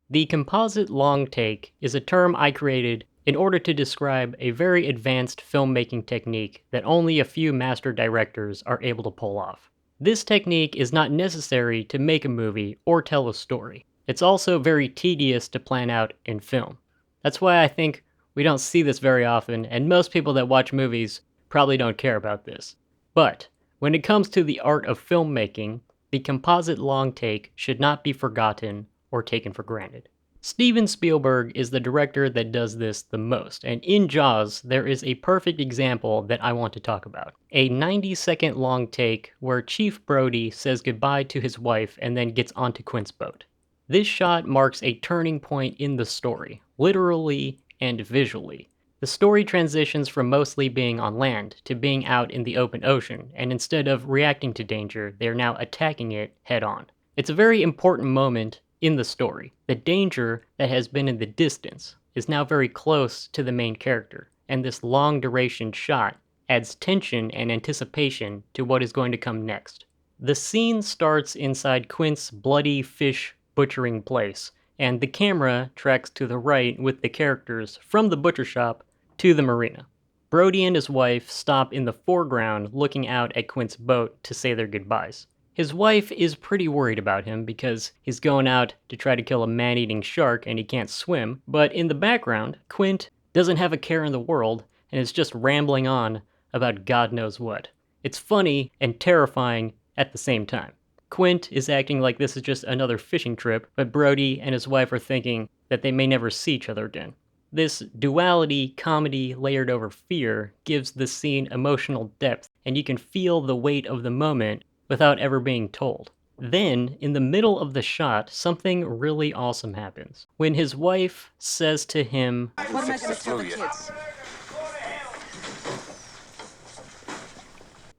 The composite long take is a term I created in order to describe a very advanced filmmaking technique that only a few master directors are able to pull off. This technique is not necessary to make a movie or tell a story. It's also very tedious to plan out in film. That's why I think we don't see this very often, and most people that watch movies probably don't care about this. But when it comes to the art of filmmaking, the composite long take should not be forgotten or taken for granted. Steven Spielberg is the director that does this the most, and in Jaws, there is a perfect example that I want to talk about. A 90-second long take where Chief Brody says goodbye to his wife and then gets onto Quint's boat. This shot marks a turning point in the story, literally and visually. The story transitions from mostly being on land to being out in the open ocean, and instead of reacting to danger, they are now attacking it head on. It's a very important moment in the story. The danger that has been in the distance is now very close to the main character, and this long duration shot adds tension and anticipation to what is going to come next. The scene starts inside Quint's bloody fish butchering place, and the camera tracks to the right with the characters from the butcher shop to the marina. Brody and his wife stop in the foreground looking out at Quint's boat to say their goodbyes. His wife is pretty worried about him because he's going out to try to kill a man-eating shark and he can't swim, but in the background, Quint doesn't have a care in the world and is just rambling on about God knows what. It's funny and terrifying at the same time. Quint is acting like this is just another fishing trip, but Brody and his wife are thinking that they may never see each other again. This duality, comedy layered over fear, gives the scene emotional depth, and you can feel the weight of the moment without ever being told. Then, in the middle of the shot, something really awesome happens. When his wife says to him, What am I going to tell the kids?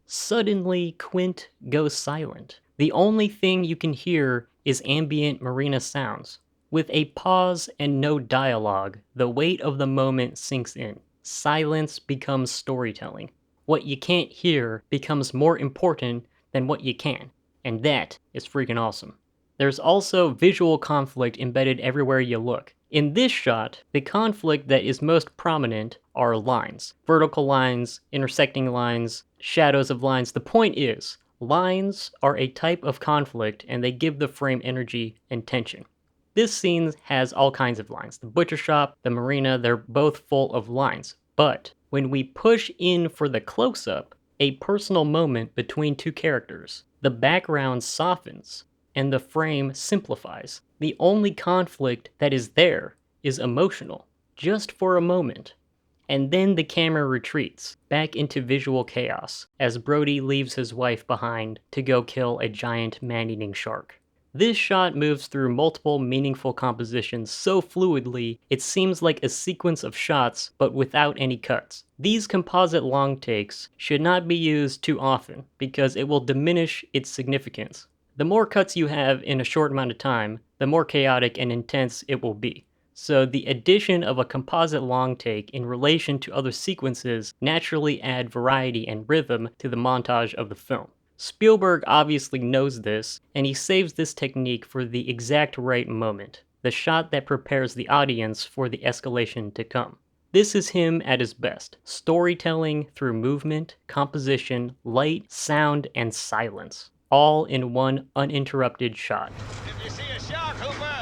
suddenly Quint goes silent. The only thing you can hear is ambient marina sounds. With a pause and no dialogue, the weight of the moment sinks in. Silence becomes storytelling. What you can't hear becomes more important than what you can, and that is freaking awesome. There's also visual conflict embedded everywhere you look. In this shot, the conflict that is most prominent are lines. Vertical lines, intersecting lines, shadows of lines. The point is, lines are a type of conflict and they give the frame energy and tension. This scene has all kinds of lines. The butcher shop, the marina, they're both full of lines. But when we push in for the close-up, a personal moment between two characters, the background softens and the frame simplifies. The only conflict that is there is emotional, just for a moment. And then the camera retreats back into visual chaos as Brody leaves his wife behind to go kill a giant man-eating shark. This shot moves through multiple meaningful compositions so fluidly it seems like a sequence of shots but without any cuts. These composite long takes should not be used too often because it will diminish its significance. The more cuts you have in a short amount of time, the more chaotic and intense it will be. So the addition of a composite long take in relation to other sequences naturally add variety and rhythm to the montage of the film. Spielberg obviously knows this, and he saves this technique for the exact right moment, the shot that prepares the audience for the escalation to come. This is him at his best, storytelling through movement, composition, light, sound, and silence, all in one uninterrupted shot. If you see a shark, Hooper,